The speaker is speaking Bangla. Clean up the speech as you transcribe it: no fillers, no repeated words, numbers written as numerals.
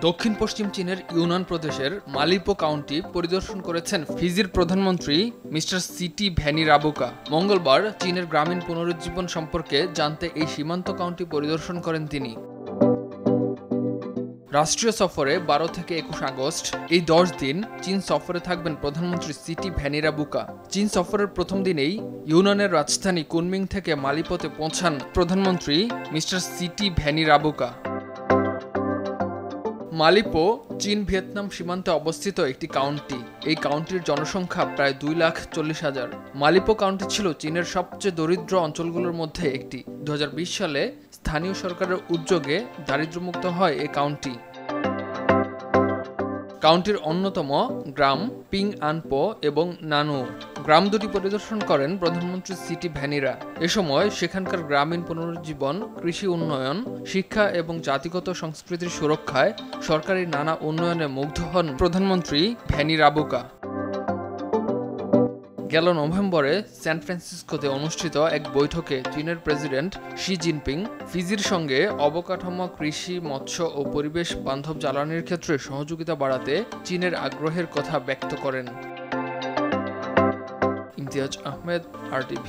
দক্ষিণ পশ্চিম চীনের ইউনান প্রদেশের মালিপো কাউন্টি পরিদর্শন করেছেন ফিজির প্রধানমন্ত্রী মিস্টার সিটি ভ্যানিরাবুকা। মঙ্গলবার চীনের গ্রামীণ পুনরুজ্জীবন সম্পর্কে জানতে এই সীমান্ত কাউন্টি পরিদর্শন করেন তিনি। রাষ্ট্রীয় সফরে 12 থেকে 21 আগস্ট এই 10 দিন চীন সফরে থাকবেন প্রধানমন্ত্রী সিটি ভ্যানিরাবুকা। চীন সফরের প্রথম দিনেই ইউনানের রাজধানী কুনমিং থেকে মালিপোতে পৌঁছান প্রধানমন্ত্রী মিস্টার সিটি ভ্যানিরাবুকা। মালিপো চীন ভিয়েতনাম সীমান্তে অবস্থিত একটি কাউন্টি। এই কাউন্টির জনসংখ্যা প্রায় 2,40,000। মালিপো কাউন্টি ছিল চীনের সবচেয়ে দরিদ্র অঞ্চলগুলোর মধ্যে একটি। 2020 সালে স্থানীয় সরকারের উদ্যোগে দারিদ্র্যমুক্ত হয় এই কাউন্টি। কাউন্টির অন্যতম গ্রাম পিং আনপো এবং নানু গ্রাম দুটি পরিদর্শন করেন প্রধানমন্ত্রী সিটি ভ্যানিরা। এ সময় সেখানকার গ্রামীণ পুনরুজ্জীবন, কৃষি উন্নয়ন, শিক্ষা এবং জাতিগত সংস্কৃতির সুরক্ষায় সরকারি নানা উন্নয়নে মুগ্ধ হন প্রধানমন্ত্রী ভ্যানিরাবুকা। গেল নভেম্বরে সান ফ্রান্সিসকোতে অনুষ্ঠিত এক বৈঠকে চীনের প্রেসিডেন্ট শি জিনপিং ফিজির সঙ্গে অবকাঠামো, কৃষি, মৎস্য ও পরিবেশ বান্ধব জ্বালানির ক্ষেত্রে সহযোগিতা বাড়াতে চীনের আগ্রহের কথা ব্যক্ত করেন। ইমতিয়াজ আহমেদ, RTV।